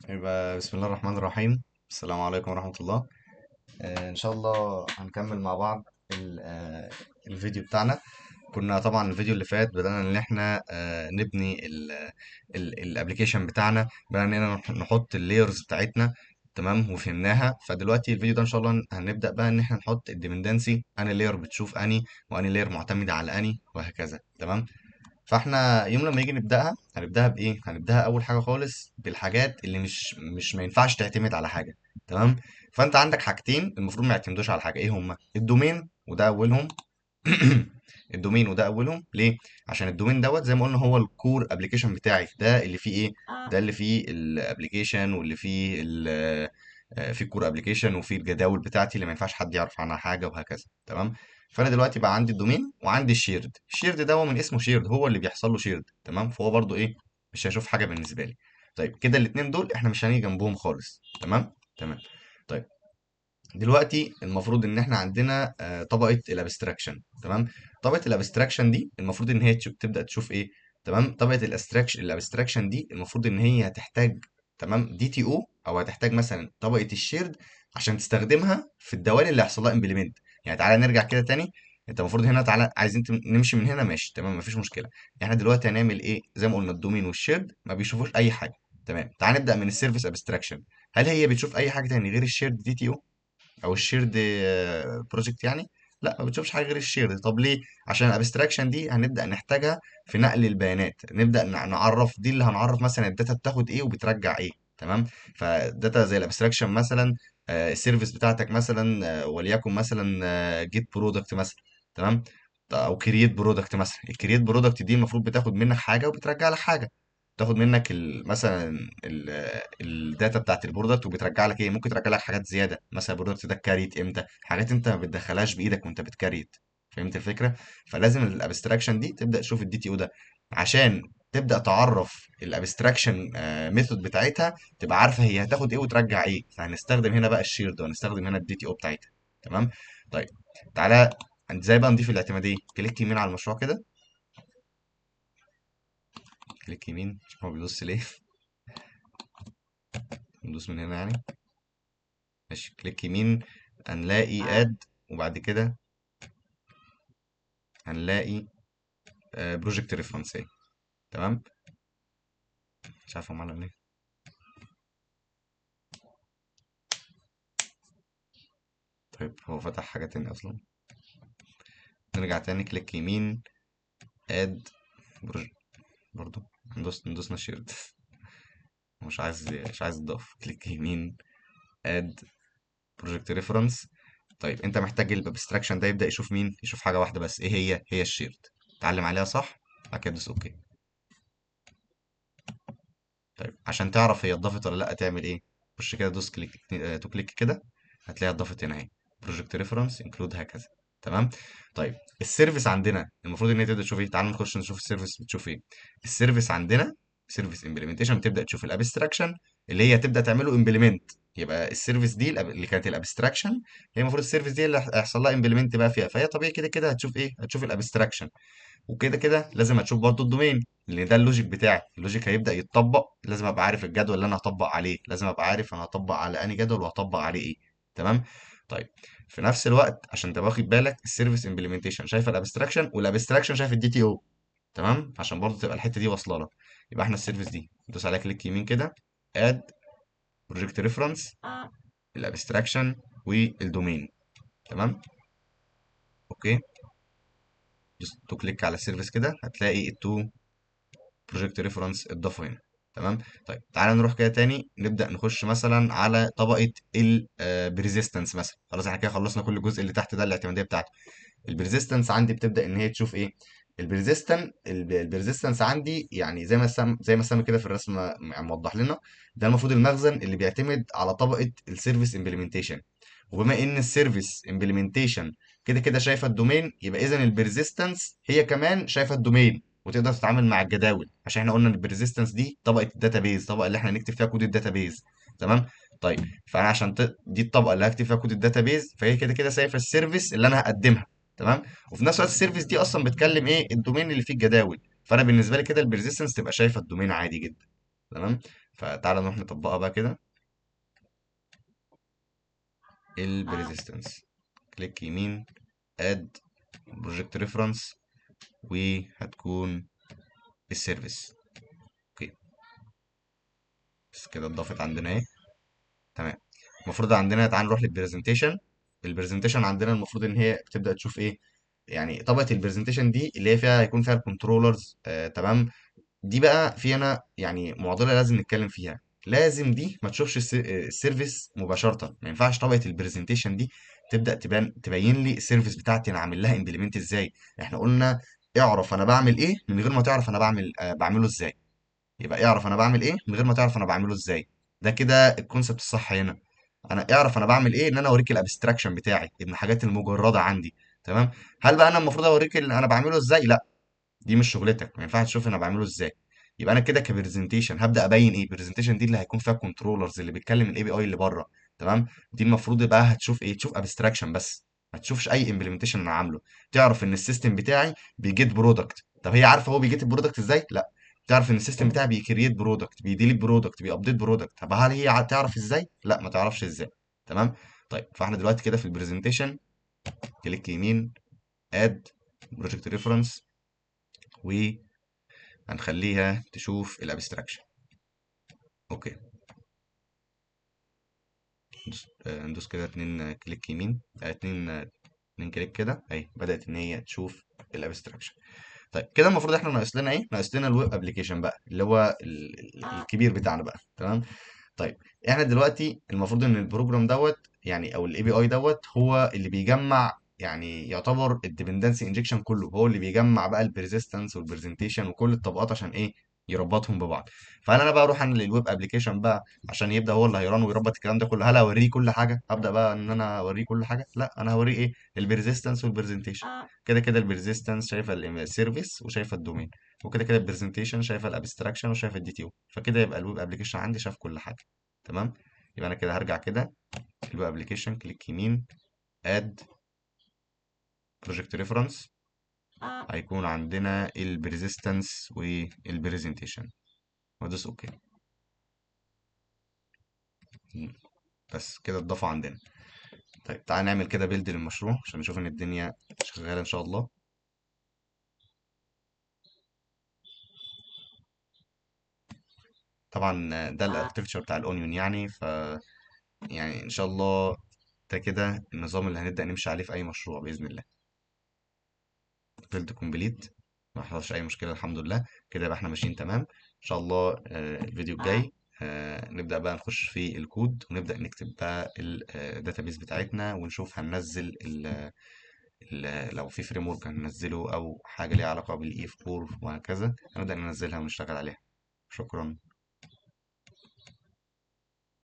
يبقى بسم الله الرحمن الرحيم. السلام عليكم ورحمة الله. إن شاء الله هنكمل مع بعض الفيديو بتاعنا. كنا طبعا الفيديو اللي فات بدأنا إن إحنا نبني الابليكيشن بتاعنا، بدأنا إننا نحط اللايرز بتاعتنا. تمام، وفهمناها. فدلوقتي الفيديو ده إن شاء الله هنبدأ بقى إن إحنا نحط الديبندنسي، أني لاير بتشوف أني، وأني لاير معتمدة على أني، وهكذا. تمام. فاحنا يوم لما يجي نبداها هنبداها بايه؟ هنبداها اول حاجه خالص بالحاجات اللي مش ما ينفعش تعتمد على حاجه. تمام. فانت عندك حاجتين المفروض ما يعتمدوش على حاجه، ايه هما؟ الدومين وده اولهم. الدومين وده اولهم ليه؟ عشان الدومين دوت زي ما قلنا هو الكور ابلكيشن بتاعي، ده اللي فيه ايه؟ ده اللي فيه الابلكيشن، واللي فيه في الكور ابلكيشن، وفي الجداول بتاعتي اللي ما ينفعش حد يعرف عنها حاجه، وهكذا. تمام. فانا دلوقتي بقى عندي الدومين وعندي الشيرد ده هو من اسمه شيرد، هو اللي بيحصل له شيرد. تمام. فهو برضو ايه؟ مش هيشوف حاجه بالنسبه لي. طيب كده الاتنين دول احنا مش هنيجي جنبهم خالص. تمام. تمام. طيب دلوقتي المفروض ان احنا عندنا طبقه الابستراكشن. تمام. طبقه الابستراكشن دي المفروض ان هي تبدا تشوف ايه؟ تمام. طبقه الابستراكشن دي المفروض ان هي هتحتاج، تمام، دي تي او، او هتحتاج مثلا طبقه الشيرد عشان تستخدمها في الدوال اللي هيحصل لها امبلمنت. يعني تعالى نرجع كده تاني. انت المفروض هنا، تعالى عايزين نمشي من هنا، ماشي تمام، مفيش مشكله. احنا دلوقتي هنعمل ايه؟ زي ما قلنا الدومين والشيرد ما بيشوفوش اي حاجه. تمام. تعال نبدا من السيرفيس ابستراكشن. هل هي بتشوف اي حاجه تاني غير الشيرد دي تي او، او الشيرد بروجكت يعني؟ لا، ما بتشوفش حاجه غير الشيرد. طب ليه؟ عشان الابستراكشن دي هنبدا نحتاجها في نقل البيانات، نبدا نعرف دي اللي هنعرف مثلا الداتا بتاخد ايه وبترجع ايه. تمام. فداتا زي الابستراكشن مثلا، السيرفيس بتاعتك مثلا، وليكن مثلا جيت برودكت مثلا. تمام. او كرييت برودكت مثلا. الكرييت برودكت دي المفروض بتاخد منك حاجه وبترجع لك حاجه. تاخد منك مثلا الداتا بتاعت البرودكت، وبترجع لك ايه؟ ممكن ترجع لك حاجات زياده، مثلا البرودكت ده اتكريت امتى، حاجات انت ما بتدخلهاش بايدك وانت بتكريت. فهمت الفكره؟ فلازم الابستراكشن دي تبدا تشوف الدي تي او ده، عشان تبدا تعرف الابستراكشن ميثود بتاعتها، تبقى عارفه هي هتاخد ايه وترجع ايه. فهنستخدم هنا بقى الشيرد، وهنستخدم هنا الدي تي او بتاعتها. تمام. طيب تعالى، ازاي بقى نضيف الاعتماديه؟ كليك يمين على المشروع كده. كليك يمين، مش هو بيبص ليه؟ ندوس من هنا يعني. ماشي، كليك يمين، هنلاقي اد، وبعد كده هنلاقي بروجكت ريفرنس. تمام. مش عارف هم عملوا ايه. طيب هو فتح حاجة تاني اصلا. نرجع تاني، كليك يمين، اد بروجكت. برضو ندوسنا شيرد. مش عايز يضاف. كليك يمين، اد بروجكت ريفرنس. طيب انت محتاج الابستراكشن ده يبدأ يشوف مين؟ يشوف حاجة واحدة بس، ايه هي؟ هي الشيرد. اتعلم عليها صح، بعد كده دوس اوكي. طيب عشان تعرف هي اتضافت ولا لا تعمل ايه؟ خش كده، دوس كليك، تو كليك كده، هتلاقيها اتضافت هنا اهي. بروجكت ريفرنس انكلود، هكذا. تمام. طيب السيرفيس عندنا المفروض ان هي تبدا تشوف ايه؟ تعالوا نخش نشوف السيرفيس بتشوف ايه. السيرفيس عندنا سيرفيس امبلمنتيشن بتبدا تشوف الابستراكشن اللي هي تبدا تعمله امبلمنت. يبقى السيرفيس دي اللي كانت الابستراكشن، هي المفروض السيرفيس دي اللي هيحصل لها امبلمنت بقى فيها. فهي طبيعي كده كده هتشوف ايه؟ هتشوف الابستراكشن. وكده كده لازم هتشوف برضو الدومين، لان ده اللوجيك بتاعي. اللوجيك هيبدأ يتطبق، لازم ابقى عارف الجدول اللي انا هطبق عليه، لازم ابقى عارف انا هطبق على انهي جدول وهطبق عليه ايه. تمام. طيب في نفس الوقت عشان تبقى واخد بالك، السيرفيس امبلمنتيشن شايف الابستراكشن، والابستراكشن شايف الدي تي او. تمام، عشان برضو تبقى الحته دي واصله لك. يبقى احنا السيرفيس دي ندوس عليها كليك يمين كده، اد بروجكت ريفرنس، الابستراكشن، والدومين. تمام. اوكي. دوس تو كليك على السيرفيس كده، هتلاقي التو بروجكت ريفرنس اتضافوا هنا. تمام. طيب تعالى نروح كده تاني، نبدأ نخش مثلا على طبقة البريزيستنس مثلا. خلاص احنا كده خلصنا كل الجزء اللي تحت ده، الاعتمادية بتاعته. البريزيستنس عندي بتبدأ ان هي تشوف ايه؟ البريزيستنس عندي يعني زي ما السم كده في الرسمة موضح لنا. ده المفروض المخزن اللي بيعتمد على طبقة السيرفيس امبلمنتيشن. وبما ان السيرفيس امبلمنتيشن كده كده شايفه الدومين، يبقى اذا البرزيستنس هي كمان شايفه الدومين وتقدر تتعامل مع الجداول، عشان احنا قلنا ان البرزيستنس دي طبقه الداتابيز، الطبقه اللي احنا هنكتب فيها كود الداتابيز. تمام. طيب فانا عشان دي الطبقه اللي هكتب فيها كود الداتابيز، فهي كده كده شايفه السيرفيس اللي انا هقدمها. تمام. وفي نفس الوقت السيرفيس دي اصلا بتكلم ايه؟ الدومين اللي فيه الجداول. فانا بالنسبه لي كده البرزيستنس تبقى شايفه الدومين عادي جدا. تمام. فتعالى نروح نطبقها بقى كده. البريزيستنس، كليك يمين، اد بروجكت ريفرنس، وهتكون السيرفيس. اوكي، بس كده اتضافت عندنا اهي. تمام. المفروض عندنا، تعال نروح للبرزنتيشن. البرزنتيشن عندنا المفروض ان هي بتبدا تشوف ايه؟ يعني طبقه البرزنتيشن دي اللي هي فيها هيكون فيها الكنترولرز. تمام. دي بقى في انا يعني معضله لازم نتكلم فيها. لازم دي ما تشوفش السيرفيس مباشره، ما ينفعش طبقه البرزنتيشن دي تبدا تبين لي السيرفيس بتاعتي انا عامل لها امبلمنت ازاي. احنا قلنا اعرف انا بعمل ايه من غير ما تعرف انا بعمله ازاي. يبقى اعرف انا بعمل ايه من غير ما تعرف انا بعمله ازاي. ده كده الكونسبت الصح هنا. انا اعرف انا بعمل ايه، ان انا اوريك الابستراكشن بتاعي، ان الحاجات المجرده عندي. تمام. هل بقى انا المفروض اوريك اللي انا بعمله ازاي؟ لا، دي مش شغلتك، ما ينفعش تشوف انا بعمله ازاي. يبقى انا كده كبرزنتيشن هبدا ابين ايه؟ برزنتيشن دي اللي هيكون فيها كنترولرز اللي بيتكلم الاي بي اي اللي بره. تمام. دي المفروض يبقى هتشوف ايه؟ تشوف ابستراكشن بس، ما تشوفش اي امبلمنتيشن انا عامله. تعرف ان السيستم بتاعي بيجيت برودكت. طب هي عارفه هو بيجيت البرودكت ازاي؟ لا. تعرف ان السيستم بتاعي بيكريت برودكت، بيديليت برودكت، بيابديت برودكت. طب هل هي تعرف ازاي؟ لا، ما تعرفش ازاي. تمام. طيب فاحنا دلوقتي كده في البرزنتيشن، كليك يمين، اد بروجكت ريفرنس، وهنخليها تشوف الابستراكشن. اوكي. ندوس كده اتنين كليك يمين، اتنين كليك كده اهي، بدأت ان هي تشوف الابستراكشن. طيب كده المفروض احنا ناقص لنا ايه؟ ناقص لنا الويب ابلكيشن بقى، اللي هو الكبير بتاعنا بقى. تمام. طيب احنا دلوقتي المفروض ان البروجرام دوت يعني، او الاي بي اي دوت، هو اللي بيجمع، يعني يعتبر الديبندنسي انجكشن كله، هو اللي بيجمع بقى البرزيستنس والبرزنتيشن وكل الطبقات عشان ايه؟ يربطهم ببعض. فهل انا بقى اروح انا للويب ابلكيشن بقى عشان يبدا هو اللي هيران ويربط الكلام ده كله؟ هل اوريه كل حاجه؟ هبدا بقى ان انا اوريه كل حاجه؟ لا، انا هوريه ايه؟ البرزيستنس والبرزنتيشن. كده كده البرزيستنس شايفه السيرفيس وشايفه الدومين، وكده كده البرزنتيشن شايفه الابستراكشن وشايفه الدي تي او. فكده يبقى الويب ابلكيشن عندي شاف كل حاجه. تمام. يبقى انا كده هرجع كده، الويب ابلكيشن، كليك يمين، اد بروجكت ريفرنس، هيكون عندنا البريزيستنس والبرزنتيشن، وادوس اوكي. بس كده اتضافوا عندنا. طيب تعالى نعمل كده بيلد للمشروع عشان نشوف ان الدنيا شغاله ان شاء الله. طبعا ده الاركتكتشر بتاع الاونيون يعني، يعني ان شاء الله ده كده النظام اللي هنبدا نمشي عليه في اي مشروع باذن الله. بيلد كومبليت، ما حصلش اي مشكله الحمد لله. كده يبقى احنا ماشيين تمام ان شاء الله. الفيديو الجاي نبدا بقى نخش في الكود، ونبدا نكتب بقى الداتابيس بتاعتنا، ونشوف هننزل لو في فريم ورك هننزله، او حاجه ليها علاقه بالاي اف 4 وهكذا، هنبدا ننزلها ونشتغل عليها. شكرا.